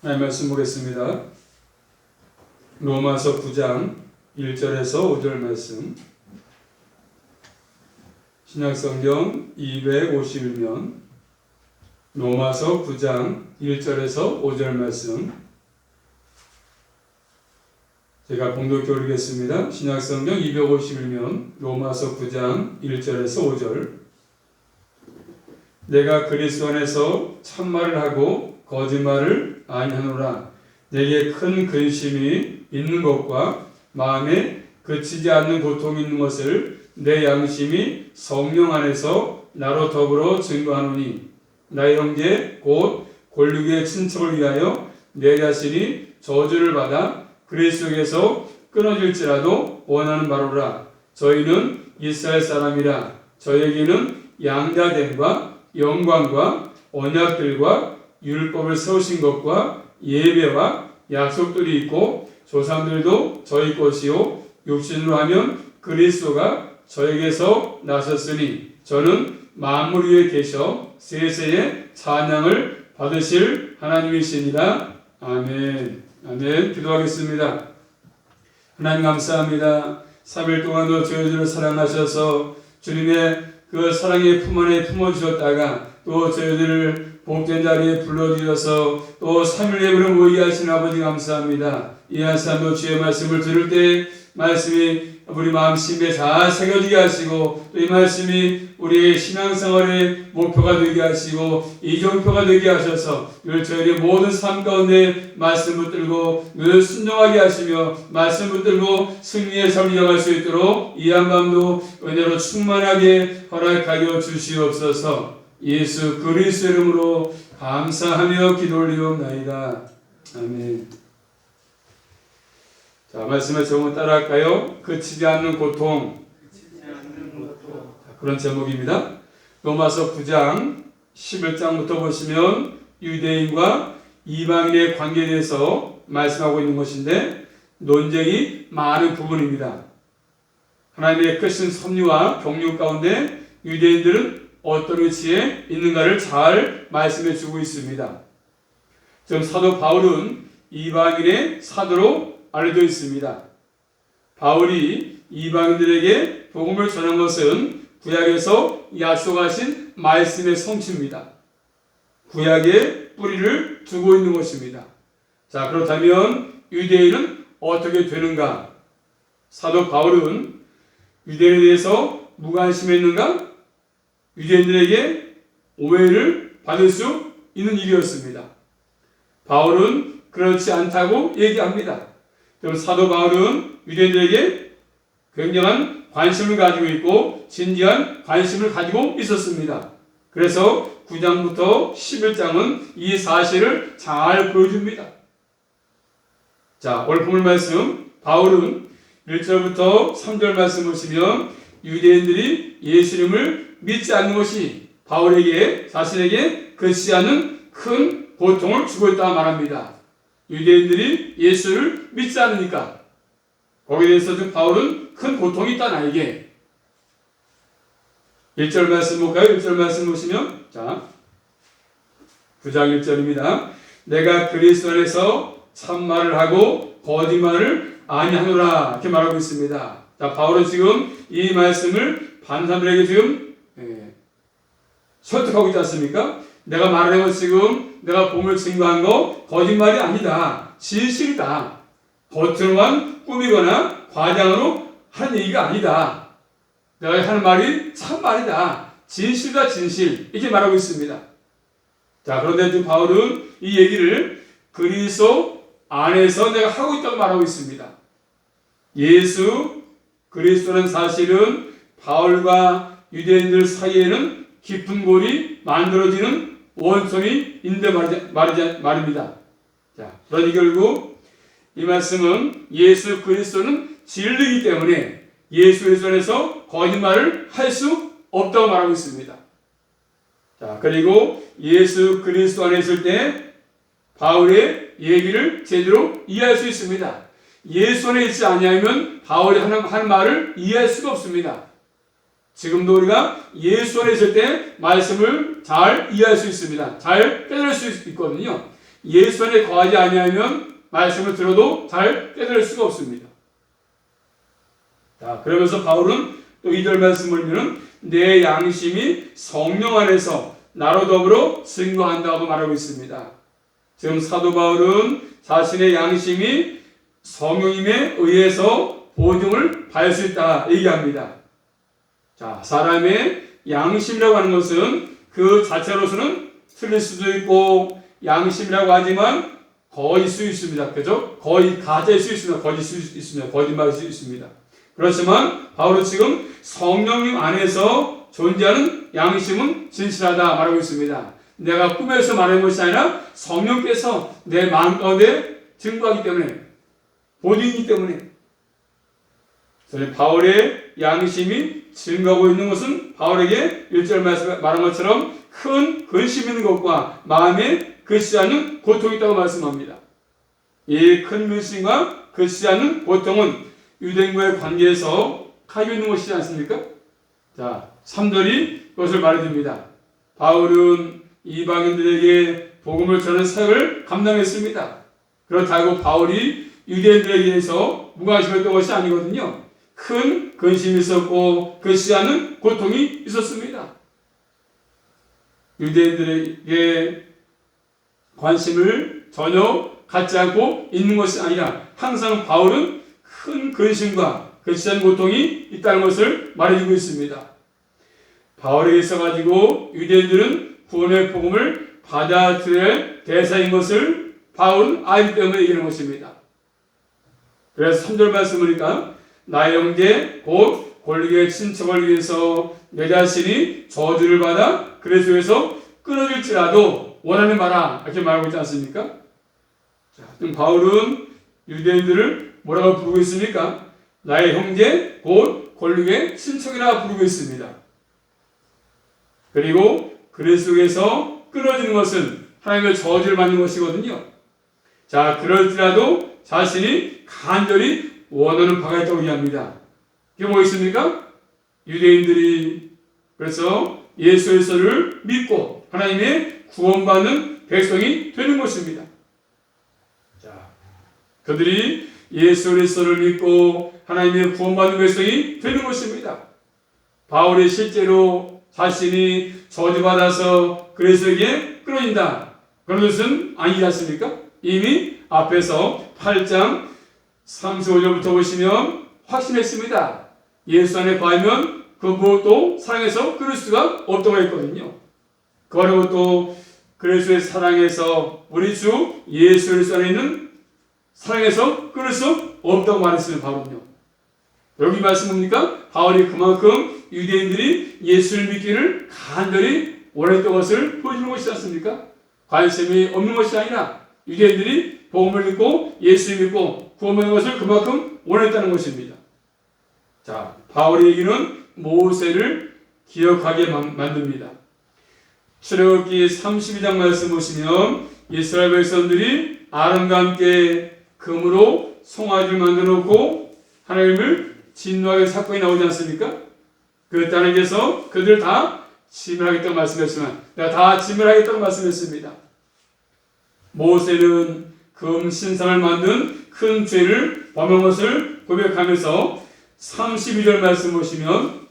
하나님 말씀 보겠습니다. 로마서 9장 1절에서 5절 말씀. 신약성경 251면 로마서 9장 1절에서 5절 말씀. 제가 봉독해 올리겠습니다. 신약성경 251면 로마서 9장 1절에서 5절. 내가 그리스도 안에서 참말을 하고 거짓말을 아니하노라. 내게 큰 근심이 있는 것과 마음에 그치지 않는 고통이 있는 것을 내 양심이 성령 안에서 나로 더불어 증거하노니, 나의 형제 곧 골육의 친척을 위하여 내 자신이 저주를 받아 그리스도에서 끊어질지라도 원하는 바로라. 저희는 이스라엘 사람이라. 저에게는 양자됨과 영광과 언약들과 율법을 세우신 것과 예배와 약속들이 있고, 조상들도 저희 것이요 육신으로 하면 그리스도가 저에게서 나섰으니, 저는 만물 위에 계셔 세세의 찬양을 받으실 하나님이시니라. 아멘. 아멘. 기도하겠습니다. 하나님 감사합니다. 3일 동안도 저희들을 사랑하셔서 주님의 그 사랑의 품 안에 품어주셨다가 또 저희들을 복된 자리에 불러주셔서 또 3일 예배로 모이게 하신 아버지 감사합니다. 이 한 삶도 주의 말씀을 들을 때 말씀이 우리 마음 심에 잘 새겨지게 하시고, 또 이 말씀이 우리의 신앙생활의 목표가 되게 하시고 이정표가 되게 하셔서 늘 저희의 모든 삶 가운데 말씀 붙들고 늘 순종하게 하시며 말씀 붙들고 승리의 삶을 이어갈 수 있도록 이 한밤도 은혜로 충만하게 허락하여 주시옵소서. 예수 그리스도 이름으로 감사하며 기도 올리옵나이다. 아멘. 자, 말씀의 제목을 따라할까요? 그치지 않는 고통. 그런 제목입니다. 로마서 9장 11장부터 보시면 유대인과 이방인의 관계에 대해서 말씀하고 있는 것인데, 논쟁이 많은 부분입니다. 하나님의 크신 섭리와 경륜 가운데 유대인들은 어떤 위치에 있는가를 잘 말씀해 주고 있습니다. 지금 사도 바울은 이방인의 사도로 알려져 있습니다. 바울이 이방인들에게 복음을 전한 것은 구약에서 약속하신 말씀의 성취입니다. 구약의 뿌리를 두고 있는 것입니다. 자, 그렇다면 유대인은 어떻게 되는가? 사도 바울은 유대인에 대해서 무관심했는가? 유대인들에게 오해를 받을 수 있는 일이었습니다. 바울은 그렇지 않다고 얘기합니다. 그럼 사도 바울은 유대인들에게 굉장한 관심을 가지고 있고 진지한 관심을 가지고 있었습니다. 그래서 9장부터 11장은 이 사실을 잘 보여줍니다. 자, 오늘 본문 말씀, 바울은 1절부터 3절 말씀 보시면 유대인들이 예수님을 믿지 않는 것이 바울에게, 자신에게 그치 않은 큰 고통을 주고 있다고 말합니다. 유대인들이 예수를 믿지 않으니까 거기에 대해서 바울은 큰 고통이 있다 나에게. 1절 말씀 볼까요? 1절 말씀 보시면, 자, 9장 1절입니다. 내가 그리스도 안에서 참말을 하고 거짓말을 아니하노라, 이렇게 말하고 있습니다. 자, 바울은 지금 이 말씀을 받는 사람들에게 지금 설득하고 있지 않습니까? 내가 말하는 건 지금 내가 복음을 증거한 거 거짓말이 아니다. 진실이다. 겉으로만 꾸미거나 과장으로 하는 얘기가 아니다. 내가 하는 말이 참말이다. 진실이다, 진실. 이렇게 말하고 있습니다. 자, 그런데 지금 바울은 이 얘기를 그리스도 안에서 내가 하고 있다고 말하고 있습니다. 예수 그리스도는 사실은 바울과 유대인들 사이에는 깊은 골이 만들어지는 원천이 있는데 말입니다. 자, 그러니 결국 이 말씀은 예수 그리스도는 진리이기 때문에 예수 그리스도에서 거짓말을 할 수 없다고 말하고 있습니다. 자, 그리고 예수 그리스도 안에 있을 때 바울의 얘기를 제대로 이해할 수 있습니다. 예수 안에 있지 아니하면 바울이 하는 말을 이해할 수가 없습니다. 지금도 우리가 예수 안에 있을 때 말씀을 잘 이해할 수 있습니다. 잘 깨달을 수 있거든요. 예수 안에 거하지 아니하면 말씀을 들어도 잘 깨달을 수가 없습니다. 자, 그러면서 바울은 또 2절 말씀을 보면 내 양심이 성령 안에서 나로 더불어 증거한다고 말하고 있습니다. 지금 사도 바울은 자신의 양심이 성령님에 의해서 보증을 받을 수 있다 얘기합니다. 자, 사람의 양심이라고 하는 것은 그 자체로서는 틀릴 수도 있고 양심이라고 하지만 거짓일 수 있습니다. 그죠? 거의 가짜일 수 있습니다. 거짓일 수 있습니다. 거짓말일 수 있습니다. 그렇지만 바울은 지금 성령님 안에서 존재하는 양심은 진실하다 말하고 있습니다. 내가 꿈에서 말하는 것이 아니라 성령께서 내 마음 가운데 증거하기 때문에, 보증이기 때문에. 바울의 양심이 증거하고 있는 것은 바울에게 1절 말한 것처럼 큰 근심 있는 것과 마음에 그치지 않는 고통이 있다고 말씀합니다. 이 큰 근심과 그치지 않는 고통은 유대인과의 관계에서 가지고 있는 것이지 않습니까? 자, 3절이 그것을 말해줍니다. 바울은 이방인들에게 복음을 전하는 사역을 감당했습니다. 그렇다고 바울이 유대인들에 의해서 무관심했던 것이 아니거든요. 큰 근심이 있었고 그치지 않는 고통이 있었습니다. 유대인들에게 관심을 전혀 갖지 않고 있는 것이 아니라 항상 바울은 큰 근심과 그치지 않는 고통이 있다는 것을 말해주고 있습니다. 바울에게 있어가지고 유대인들은 구원의 복음을 받아들여야 할 대상인 것을 바울은 알기 때문에 얘기하는 것입니다. 그래서 3절 말씀 보니까 나의 형제 곧 권리의 친척을 위해서 내 자신이 저주를 받아 그리스도에서 끊어질지라도 원하는 바라 이렇게 말하고 있지 않습니까? 자, 그럼 바울은 유대인들을 뭐라고 부르고 있습니까? 나의 형제 곧 권리의 친척이라 부르고 있습니다. 그리고 그리스도에서 끊어지는 것은 하나님의 저주를 받는 것이거든요. 자, 그럴지라도 자신이 간절히 원하는 바가 있다고 얘기합니다. 이게 뭐 있습니까? 유대인들이 그래서 예수 그리스도를 믿고 하나님의 구원받는 백성이 되는 것입니다. 자, 그들이 예수 그리스도를 믿고 하나님의 구원받는 백성이 되는 것입니다. 바울이 실제로 자신이 저주받아서 그리스도에게 끊어진다. 그런 것은 아니지 않습니까? 이미 앞에서 8장 35절부터 보시면 확신했습니다. 예수 안에 거하면 그 무엇도 사랑해서 끊을 수가 없다고 했거든요. 그리고 또 그리스도의 사랑에서 우리 주 예수 그리스도 안에 있는 사랑에서 끊을 수 없다고 말했습니다. 바울은요. 여기 말씀 뭡니까? 바울이 그만큼 유대인들이 예수를 믿기를 간절히 원했던 것을 보여주는 것이지 않습니까? 관심이 없는 것이 아니라 유대인들이 복음을 믿고 예수를 믿고 구원받는 것을 그만큼 원했다는 것입니다. 자, 바울의 얘기는 모세를 기억하게 만듭니다. 출애굽기 32장 말씀 보시면 이스라엘 백성들이 아론과 함께 금으로 송아지를 만들어 놓고 하나님을 진노하게 사건이 나오지 않습니까? 그 땅에서 그들 다 진멸하겠다고 말씀했지만 내가 다 진멸하겠다고 말씀했습니다. 모세는 금 신상을 만든 큰 죄를 범한 것을 고백하면서 32절 말씀 보시면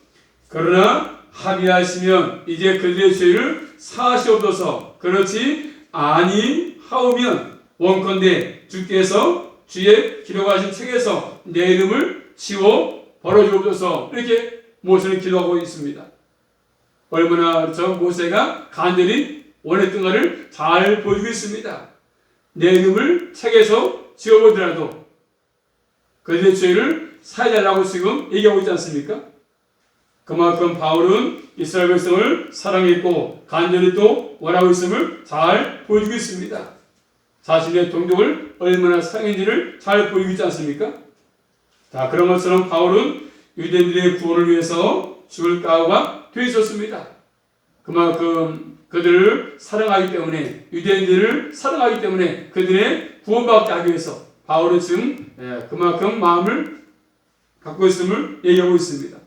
그러나 합의하시면 이제 그들의 죄를 사하시옵소서. 그렇지 아니하오면 원컨대 주께서 주의 기록하신 책에서 내 이름을 지워 버려주옵소서. 이렇게 모세는 기도하고 있습니다. 얼마나 모세가 간절히 원했던가를 잘 보여주고 있습니다. 내 이름을 책에서 지워보더라도 그들의 죄를 사해달라고 지금 얘기하고 있지 않습니까? 그만큼 바울은 이스라엘 백성을 사랑했고 간절히 또 원하고 있음을 잘 보여주고 있습니다. 자신의 동족을 얼마나 사랑했는지를 잘 보이고 있지 않습니까? 자, 그런 것처럼 바울은 유대인들의 구원을 위해서 죽을 각오가 되어 있었습니다. 그만큼 그들을 사랑하기 때문에 유대인들을 사랑하기 때문에 그들의 구원받게 하기 위해서 바울은 지금 그만큼 마음을 갖고 있음을 얘기하고 있습니다.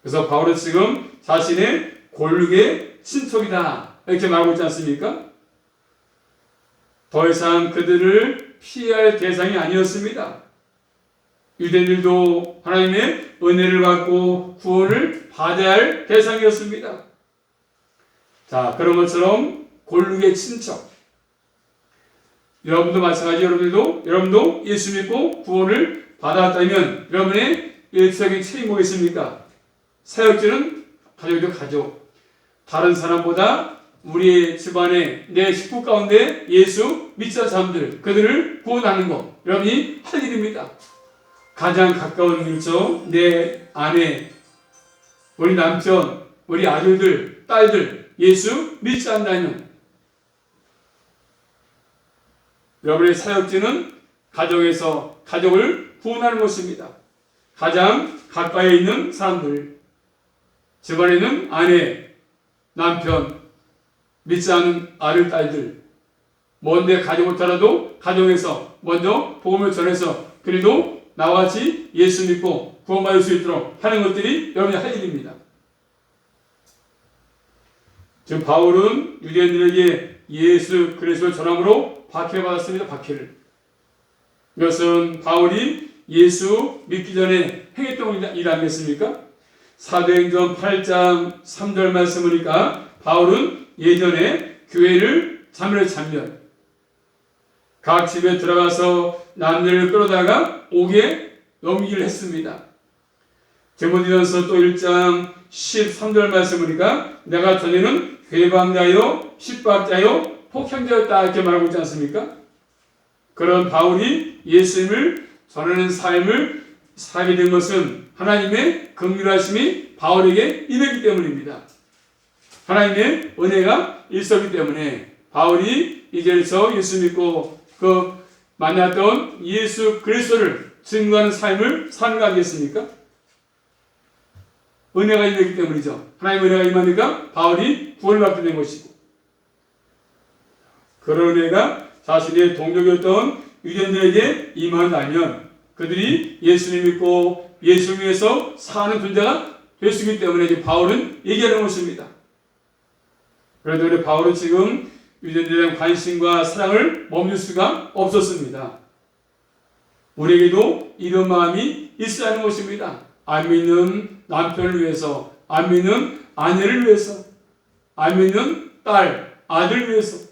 그래서 바울은 지금 자신의 골육의 친척이다 이렇게 말하고 있지 않습니까? 더 이상 그들을 피할 대상이 아니었습니다. 유대인들도 하나님의 은혜를 받고 구원을 받아야 할 대상이었습니다. 자, 그런 것처럼 골육의 친척, 여러분도 마찬가지, 여러분도 예수 믿고 구원을 받았다면 여러분의 일적인 책임이 뭐겠습니까? 사역자는 가족이도 가족, 다른 사람보다 우리 집안에 내 식구 가운데 예수 믿지 않는 사람들, 그들을 구원하는 것, 여러분이 할 일입니다. 가장 가까운 일처, 내 아내, 우리 남편, 우리 아들들, 딸들 예수 믿지 않다면 여러분의 사역지는 가정에서 가족을 구원하는 것입니다. 가장 가까이 있는 사람들, 집안에 있는 아내, 남편, 믿지 않는 아들, 딸들, 먼데 가지 못하라도 가정에서 먼저 복음을 전해서 그래도 나와 같이 예수 믿고 구원받을 수 있도록 하는 것들이 여러분의 할 일입니다. 지금 바울은 유대인들에게 예수 그리스도를 전함으로 박해를 받았습니다. 박해를. 이것은 바울이 예수 믿기 전에 행했던 일 아니겠습니까? 사도행전 8장 3절 말씀 보니까 바울은 예전에 교회를 참면 각 집에 들어가서 남들을 끌어다가 옥에 넘기기를 했습니다. 디모데전서 또 1장 13절 말씀 보니까 내가 전에는 회방자요, 십박자요, 폭행자였다 이렇게 말하고 있지 않습니까? 그런 바울이 예수님을 전하는 삶을 살게 된 것은 하나님의 긍휼하심이 바울에게 임했기 때문입니다. 하나님의 은혜가 있었기 때문에 바울이 이 자리에서 예수 믿고 그 만났던 예수 그리스도를 증거하는 삶을 사는 거 아니겠습니까? 은혜가 임했기 때문이죠. 하나님의 은혜가 임하니까 바울이 구원을 받게 된 것이고, 그런 은혜가 자신의 동족이었던 유대인들에게 임한다면 그들이 예수님 믿고 예수 위해서 사는 존재가 될 수 있기 때문에 이제 바울은 얘기하는 것입니다. 그래도 우리 바울은 지금 유대인들에 대한 관심과 사랑을 멈출 수가 없었습니다. 우리에게도 이런 마음이 있어야 하는 것입니다. 안 믿는 남편을 위해서, 안 믿는 아내를 위해서, 안 믿는 딸, 아들 위해서.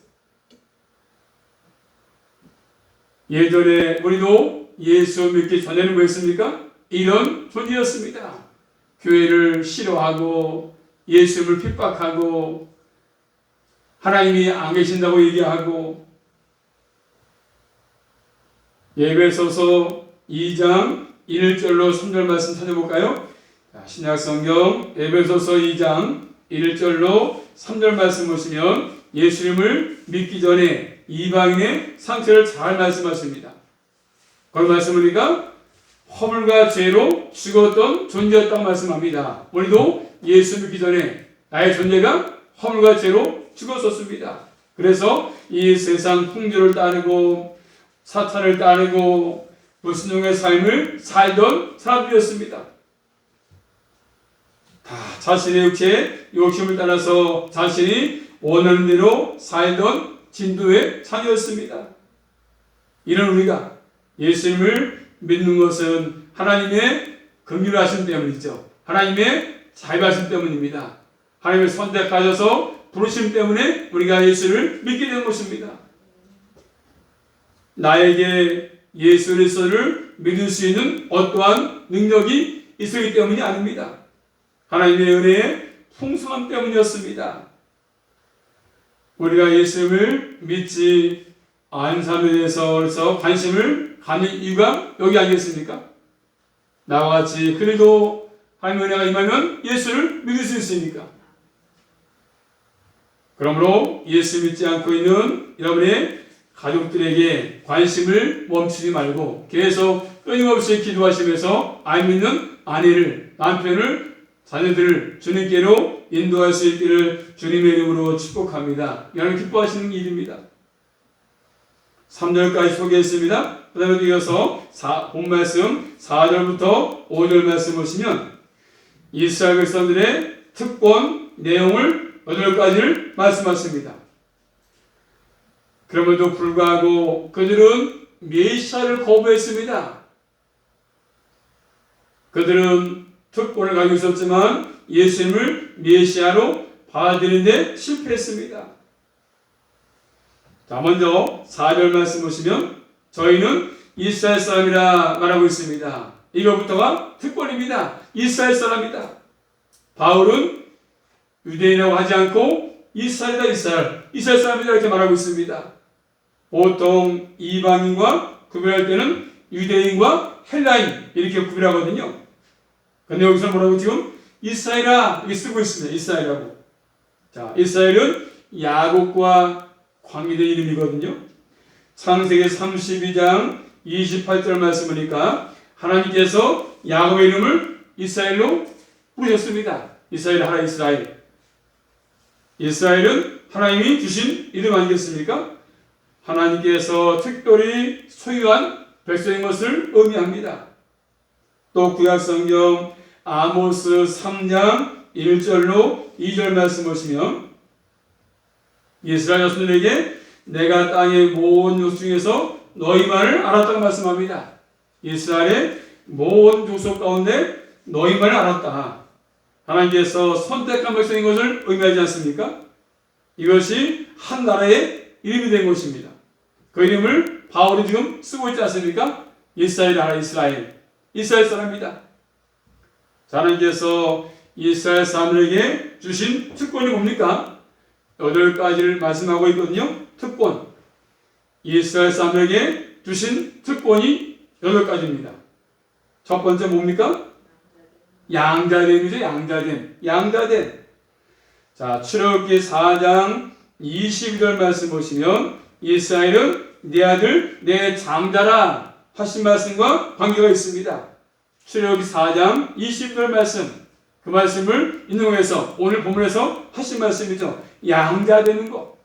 예전에 우리도 예수 믿기 전에는 뭐였습니까? 이런 존재였습니다. 교회를 싫어하고 예수를 핍박하고 하나님이 안 계신다고 얘기하고. 에베소서 2장 1절로 3절 말씀 찾아볼까요? 신약성경 에베소서 2장 1절로 3절 말씀 보시면 예수님을 믿기 전에 이방인의 상태를 잘 말씀하십니다. 그런 말씀을 우리가 허물과 죄로 죽었던 존재였다고 말씀합니다. 우리도 예수 믿기 전에 나의 존재가 허물과 죄로 죽었었습니다. 그래서 이 세상 풍조를 따르고 사탄을 따르고 불순종의 삶을 살던 사람들이었습니다. 다 자신의 육체의 욕심을 따라서 자신이 원하는 대로 살던 진도의 자녀였습니다. 이런 우리가 예수님을 믿는 것은 하나님의 긍휼하심 때문이죠. 하나님의 자비하심 때문입니다. 하나님의 선택하셔서 부르심 때문에 우리가 예수를 믿게 된 것입니다. 나에게 예수 그리스도를 믿을 수 있는 어떠한 능력이 있었기 때문이 아닙니다. 하나님의 은혜의 풍성함 때문이었습니다. 우리가 예수님을 믿지 않은 사람에 대해서 관심을 갖는 이유가 여기 아니겠습니까? 나와 같이 그래도 하나님의 은혜가 임하면 예수를 믿을 수 있으니까. 그러므로 예수 믿지 않고 있는 여러분의 가족들에게 관심을 멈추지 말고 계속 끊임없이 기도하시면서 안 믿는 아내를, 남편을, 자녀들을 주님께로 인도할 수 있기를 주님의 이름으로 축복합니다. 여러분 기뻐하시는 일입니다. 3절까지 소개했습니다. 그 다음에 이어서 본 말씀 4절부터 5절 말씀 보시면 이스라엘 백성들의 특권 내용을 8가지를 말씀하십니다. 그럼에도 불구하고 그들은 메시아를 거부했습니다. 그들은 특권을 가지고 있었지만 예수님을 메시아로 받아들이는데 실패했습니다. 자, 먼저 4절 말씀 보시면 저희는 이스라엘 사람이라 말하고 있습니다. 이거부터가 특권입니다. 이스라엘 사람이다. 바울은 유대인이라고 하지 않고 이스라엘이다, 이스라엘 사람이다 이렇게 말하고 있습니다. 보통 이방인과 구별할 때는 유대인과 헬라인 이렇게 구별하거든요. 근데 여기서 뭐라고 지금 이스라엘아 이렇게 쓰고 있습니다. 이스라엘이라고. 자, 이스라엘은 야곱과 관계된 이름이거든요. 창세기 32장 28절 말씀이니까 하나님께서 야곱의 이름을 이스라엘로 부르셨습니다. 이스라엘 하나 이스라엘. 이스라엘은 하나님이 주신 이름 아니겠습니까? 하나님께서 특별히 소유한 백성인 것을 의미합니다. 또 구약성경 아모스 3장 1절로 2절 말씀 보시면 이스라엘 자손들에게 내가 땅의 모든 족속 중에서 너희만을 알았다고 말씀합니다. 이스라엘의 모든 족속 가운데 너희만을 알았다. 하나님께서 선택한 백성인 것을 의미하지 않습니까? 이것이 한 나라의 이름이 된 것입니다. 그 이름을 바울이 지금 쓰고 있지 않습니까? 이스라엘 나라 이스라엘 사람입니다. 하나님께서 이스라엘 사람들에게 주신 특권이 뭡니까? 8가지를 말씀하고 있거든요. 특권. 이스라엘 사람들에게 주신 특권이 8가지입니다. 첫 번째 뭡니까? 양자됨이죠. 양자됨. 자, 출애굽기 4장 22절 말씀 보시면 이스라엘은 내 아들 내 장자라 하신 말씀과 관계가 있습니다. 출애굽기 4장 22절 말씀 그 말씀을 인용해서 오늘 본문에서 하신 말씀이죠. 양자되는 것.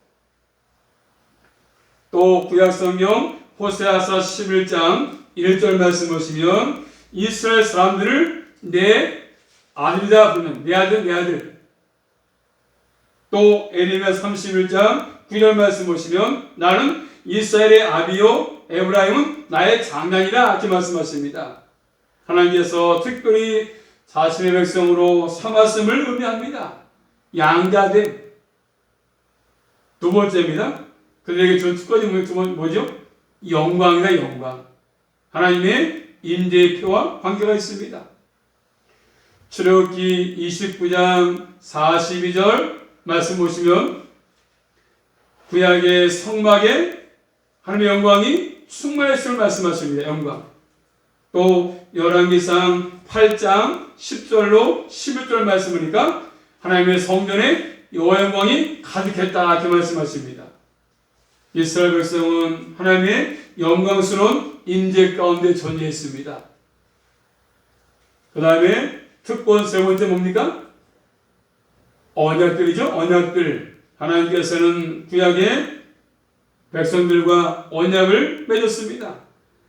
또 구약성경 호세아서 11장 1절 말씀 보시면 이스라엘 사람들을 내 아들이다 부르는 내 아들. 또 에레미야 31장 9절 말씀 보시면 나는 이스라엘의 아비요 에브라임은 나의 장난이다 이렇게 말씀하십니다. 하나님께서 특별히 자신의 백성으로 삼았음을 의미합니다. 양자됨. 두 번째입니다. 그들에게 준 특권이 뭐죠? 영광이다, 영광. 하나님의 임재의 표와 관계가 있습니다. 출애굽기 29장 42절 말씀 보시면 구약의 성막에 하나님의 영광이 충만했음을 말씀하십니다. 영광. 또 열왕기상 8장 10절로 11절 말씀이니까 하나님의 성전에 여호와 영광이 가득했다 이렇게 말씀하십니다. 이스라엘 백성은 하나님의 영광스러운 임재 가운데 존재했습니다. 그 다음에 특권 세 번째 뭡니까? 언약들이죠. 언약들. 하나님께서는 구약의 백성들과 언약을 맺었습니다.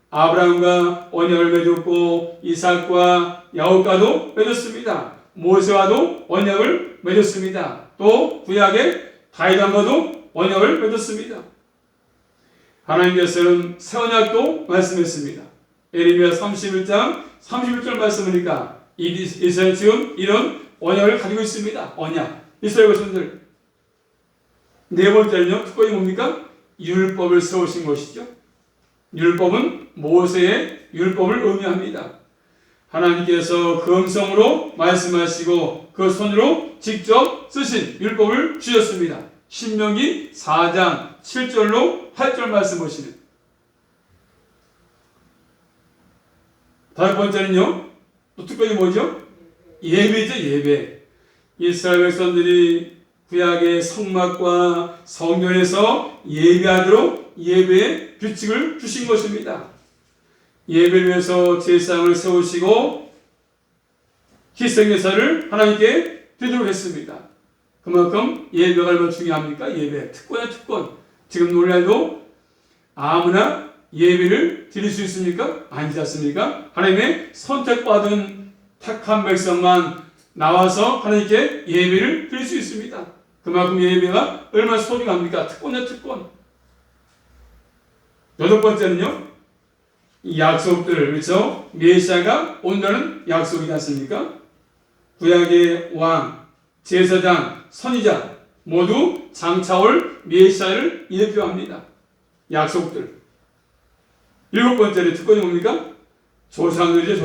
아브라함과 언약을 맺었고 이삭과 야곱과도 맺었습니다. 모세와도 언약을 맺었습니다. 또 구약의 다윗과도 언약을 맺었습니다. 하나님께서는 새 언약도 말씀했습니다. 에레미야 31장 31절 말씀이니까 이스라엘 지금 이런 언약을 가지고 있습니다. 언약. 이스라엘 백성들. 네 번째는요. 특권이 뭡니까? 율법을 세우신 것이죠. 율법은 모세의 율법을 의미합니다. 하나님께서 그 음성으로 말씀하시고 그 손으로 직접 쓰신 율법을 주셨습니다. 신명기 4장 7절로 8절 말씀 보시면. 다섯 번째는요. 또 특별히 뭐죠? 예배죠. 예배. 이스라엘 백성들이 구약의 성막과 성전에서 예배하도록 예배의 규칙을 주신 것입니다. 예배를 위해서 제사장을 세우시고 희생제사를 하나님께 드리도록 했습니다. 그만큼 예배가 얼마나 중요합니까? 예배. 특권이야 특권. 지금 논란도 아무나 예배를 드릴 수 있습니까? 아니지 않습니까? 하나님의 선택받은 택한 백성만 나와서 하나님께 예배를 드릴 수 있습니다. 그만큼 예배가 얼마나 소중합니까? 특권이야 특권. 여덟 번째는요, 이 약속들, 그렇죠? 메시아가 온다는 약속이지 않습니까? 구약의 왕, 제사장, 선지자 모두 장차올 메시아를 예표합니다. 약속들. 일곱 번째는 특권이 뭡니까? 조상들이죠.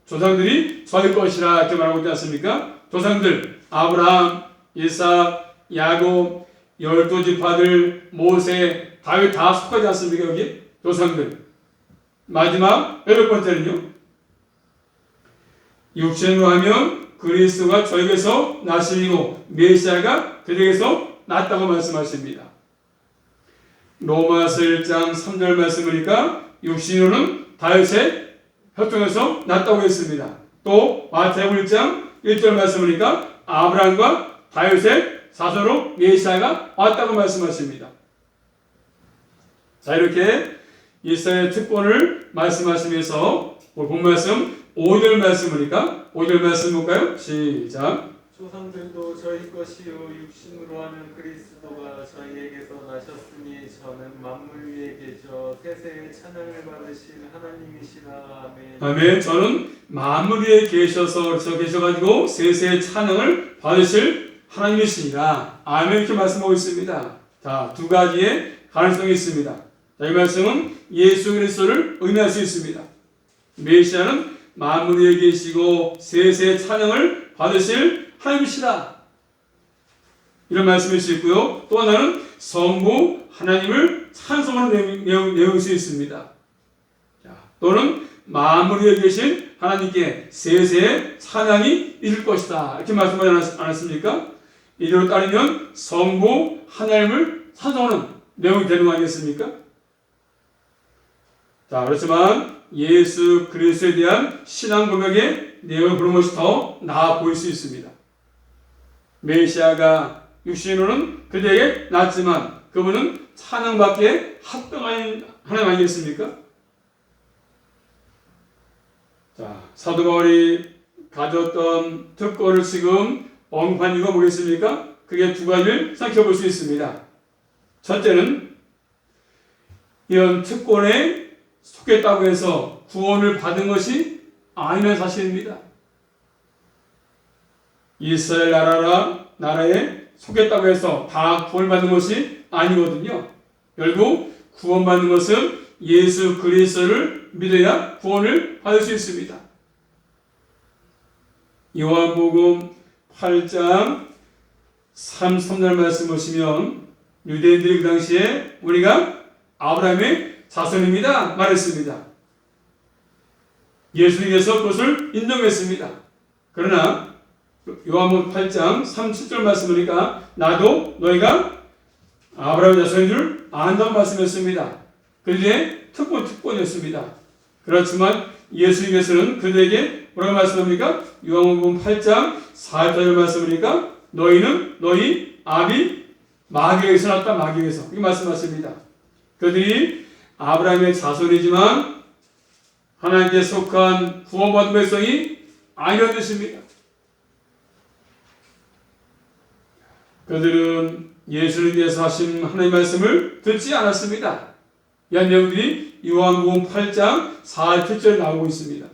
조상들이 저희 것이라 이렇게 말하고 있지 않습니까? 조상들, 아브라함, 이삭, 야곱, 12지파들, 모세, 다윗 다 속하지 않습니까? 여기 조상들. 마지막 여덟 번째는요, 육신으로 하면 그리스도가 저에게서 나시고 메시아가 그에게서 났다고 말씀하십니다. 로마서 1장 3절 말씀이니까 육신으로는 다윗의 혈통에서 났다고 했습니다. 또 마태복음 1장 1절 말씀이니까 아브라함과 다윗의 사서로 메시아가 왔다고 말씀하십니다. 자, 이렇게 이스라엘 특권을 말씀하시면서 본 말씀 5절 말씀이니까 5절 말씀 볼까요? 시작. 조상들도 저희 것이요 육신으로 하면 그리스도가 저희에게서 나셨으니 저는 만물 위에 계셔 세세의 찬양을 받으신 하나님이시라. 아멘. 아멘. 저는 만물 위에 계셔가지고 세세의 찬양을 받으실 하나님이시니라. 아멘. 이렇게 말씀하고 있습니다. 자, 두 가지의 가능성이 있습니다. 자, 이 말씀은 예수 그리스도를 의미할 수 있습니다. 메시아는 만물 위에 계시고 세세의 찬양을 받으실 하나님이시다. 이런 말씀일 수 있고요. 또 하나는 성부 하나님을 찬송하는 내용일 수 있습니다. 자, 또는 만물 위에 계신 하나님께 세세의 찬양이 있을 것이다. 이렇게 말씀하지 않았습니까? 이대로 따르면 성부 하나님을 찬송하는 내용이 되는 거 아니겠습니까? 자, 그렇지만 예수 그리스도에 대한 신앙 고백의 내용을 보는 것이 더 나아 보일 수 있습니다. 메시아가 육신으로는 그대에게 났지만 그분은 찬양받기에 합당한 하나님 아니겠습니까? 자, 사도 바울이 가졌던 특권을 지금 언급한 이유가 뭐겠습니까? 그게 두 가지를 생각해 볼 수 있습니다. 첫째는 이런 특권에 속했다고 해서 구원을 받은 것이 아니라는 사실입니다. 이스라엘 나라에 속했다고 해서 다 구원받는 것이 아니거든요. 결국 구원받는 것은 예수 그리스도를 믿어야 구원을 받을 수 있습니다. 요한복음 8장 33절 말씀 보시면 유대인들이 그 당시에 우리가 아브라함의 자손입니다 말했습니다. 예수님께서 그것을 인정했습니다. 그러나 요한복음 8장 37절 말씀이니까 나도 너희가 아브라함의 자손인 줄 안다고 말씀했습니다. 그들의 특권이었습니다. 그렇지만 예수님께서는 그들에게 뭐라고 말씀합니까? 요한복음 8장 4절 말씀이니까 너희는 너희 아비 마귀에게서 났다. 마귀에게서 이렇게 말씀하십니다. 그들이 아브라함의 자손이지만 하나님께 속한 구원받은 백성이 아니라는 뜻입니다. 그들은 예수님께서 하신 하나님의 말씀을 듣지 않았습니다. 이 내용들이 요한복음 8장 47절에 나오고 있습니다.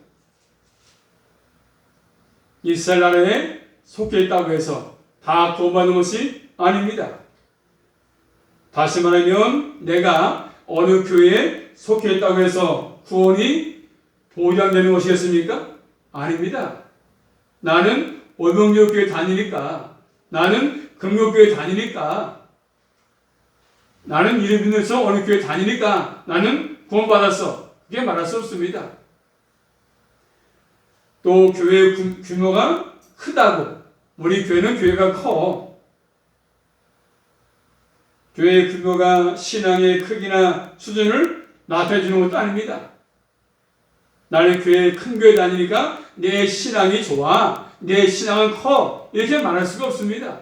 이스라엘 나라에 속해 있다고 해서 다 구원받는 것이 아닙니다. 다시 말하면 내가 어느 교회에 속해 있다고 해서 구원이 보장되는 것이겠습니까? 아닙니다. 나는 오병교회 다니니까, 나는 금요교회 다니니까, 나는 이름 믿어서 어느 교회 다니니까 나는 구원받았어. 그게 말할 수 없습니다. 또 교회의 규모가 크다고, 우리 교회는 교회가 커. 교회의 규모가 신앙의 크기나 수준을 나타내 주는 것도 아닙니다. 나는 큰 교회 다니니까 내 신앙이 좋아, 내 신앙은 커, 이렇게 말할 수가 없습니다.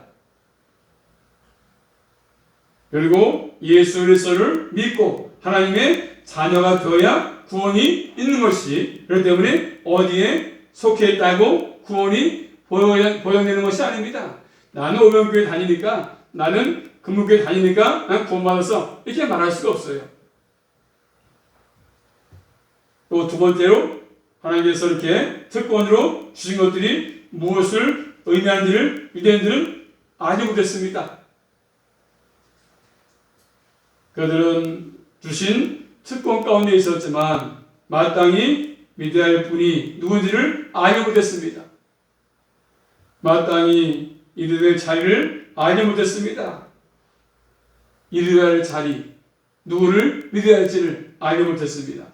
그리고 예수 그리스도를 믿고 하나님의 자녀가 되어야 구원이 있는 것이, 그렇기 때문에 어디에 속해 있다고 구원이 보장되는 것이 아닙니다. 나는 오병교회 다니니까, 나는 금목교회 다니니까 난 구원받았어, 이렇게 말할 수가 없어요. 또 두 번째로 하나님께서 이렇게 특권으로 주신 것들이 무엇을 의미하는지를 유대인들은 알지 못했습니다. 그들은 주신 특권 가운데 있었지만 마땅히 믿어야 할 분이 누군지를 알지 못했습니다. 마땅히 이루어야 할 자리를 알지 못했습니다. 이루어야 할 자리, 누구를 믿어야 할지를 알지 못했습니다.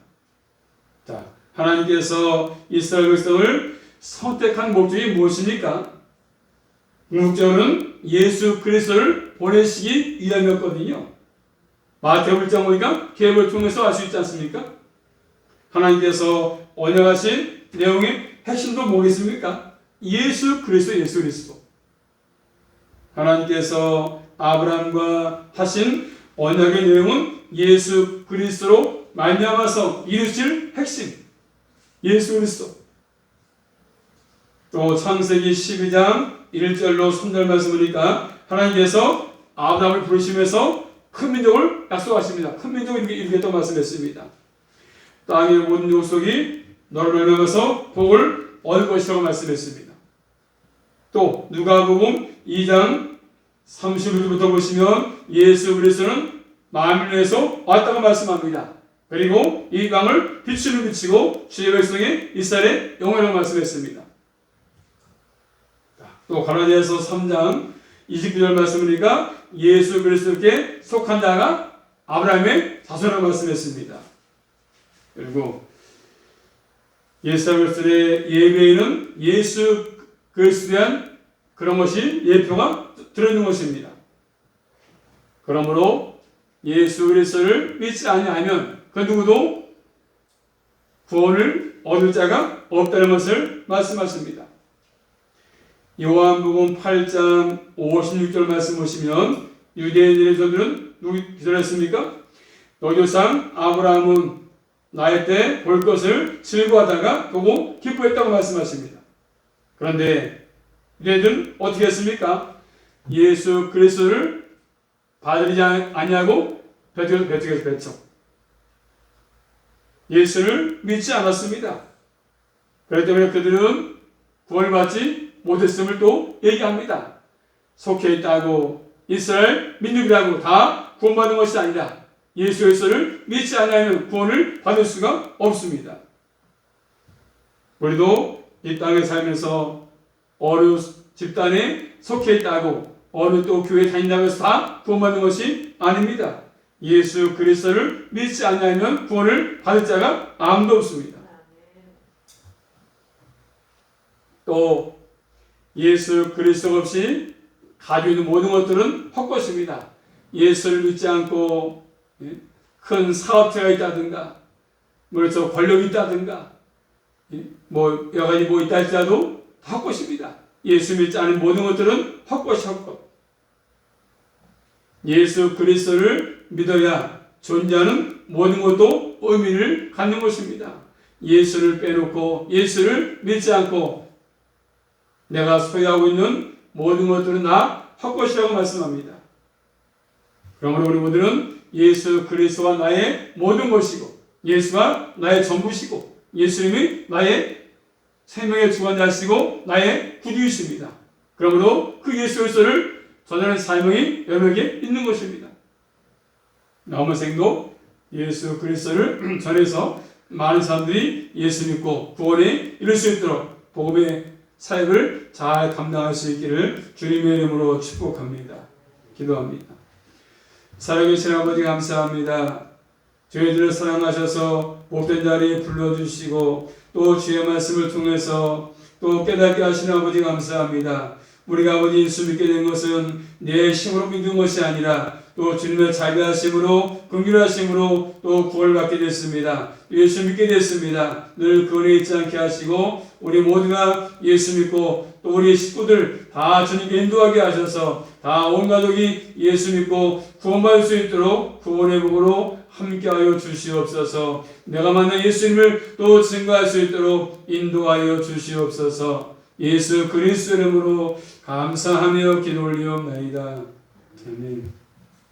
자, 하나님께서 이스라엘 백성을 선택한 목적이 무엇입니까? 궁극적으로는 예수 그리스도를 보내시기 위함이었거든요. 마태복음 1장 보니까 계획을 통해서 알 수 있지 않습니까? 하나님께서 언약하신 내용의 핵심도 뭐겠습니까? 예수 그리스도. 하나님께서 아브라함과 하신 언약의 내용은 예수 그리스도로 말미암아서 이루실 핵심, 예수 그리스도. 또 창세기 12장 1절로 3절 말씀 보니까 하나님께서 아브라함을 부르시면서 큰 민족을 약속하십니다. 큰 민족을 이루겠다고 말씀했습니다. 땅의 모든 족속이 너를 말미암아서 복을 얻을 것이라고 말씀했습니다. 또 누가복음 2장 31절부터 보시면 예수 그리스도는 만민을 위해서 왔다고 말씀합니다. 그리고 이 땅을 빛으로 비치고 주의 백성의 이스라엘의 영광이라고 말씀했습니다. 또 갈라디아서 3장 29절 말씀이니까 예수 그리스도께 속한 자가 아브라함의 자손이라고 말씀했습니다. 그리고 예수의 예배에는 예수 그리스도에 대한 그런 것이 예표가 들어있는 것입니다. 그러므로 예수 그리스도를 믿지 아니하면 그 누구도 구원을 얻을 자가 없다는 것을 말씀하십니다. 요한복음 8장 56절 말씀 보시면 유대인들의 조들은 누구 기다렸습니까? 너희 조상 아브라함은 나의 때 볼 것을 즐거워하다가 보고 기뻐했다고 말씀하십니다. 그런데 유대인들은 어떻게 했습니까? 예수 그리스도를 받으리지 아니하고 배척. 예수를 믿지 않았습니다. 그렇기 때문에 그들은 구원을 받지 못했음을 또 얘기합니다. 속해 있다고 이스라엘 민족이라고 다 구원받는 것이 아니라 예수 그리스도를 믿지 않으면 구원을 받을 수가 없습니다. 우리도 이 땅에 살면서 어느 집단에 속해 있다고 어느 또 교회에 다닌다고 해서 다 구원받는 것이 아닙니다. 예수 그리스도를 믿지 않으면 구원을 받을 자가 아무도 없습니다. 또 예수 그리스도 없이 가지고 있는 모든 것들은 헛것입니다. 예수를 믿지 않고 큰 사업체가 있다든가 그래서 권력이 있다든가 여러 가지 있다 할지라도 헛것입니다. 예수 믿지 않은 모든 것들은 헛것. 예수 그리스도를 믿어야 존재하는 모든 것도 의미를 갖는 것입니다. 예수를 빼놓고 예수를 믿지 않고 내가 소유하고 있는 모든 것들은 다 헛것이라고 말씀합니다. 그러므로 우리 모두는 예수 그리스도가 나의 모든 것이고 예수가 나의 전부시고 예수님이 나의 생명의 주관자시고 나의 구주이십니다. 그러므로 그 예수 그리스도를 전하는 사명이 여러분에게 있는 것입니다. 남은 생도 예수 그리스도를 전해서 많은 사람들이 예수 믿고 구원에 이룰 수 있도록 복음의 사역을 잘 감당할 수 있기를 주님의 이름으로 축복합니다. 기도합니다. 살아계신 아버지 감사합니다. 저희들을 사랑하셔서 복된 자리에 불러주시고 또 주의 말씀을 통해서 또 깨닫게 하신 아버지 감사합니다. 우리가 아버지 예수 믿게 된 것은 내 힘으로 믿는 것이 아니라 또 주님의 자비하심으로 긍휼하심으로 또 구원을 받게 됐습니다. 예수 믿게 됐습니다. 늘 그 은혜 잊지 않게 하시고 우리 모두가 예수 믿고 또 우리 식구들 다 주님께 인도하게 하셔서 다 온 가족이 예수 믿고 구원받을 수 있도록 구원의 복으로 함께하여 주시옵소서. 내가 만난 예수님을 또 증거할 수 있도록 인도하여 주시옵소서. 예수 그리스도 이름으로 감사하며 기도 올리옵나이다. 아멘.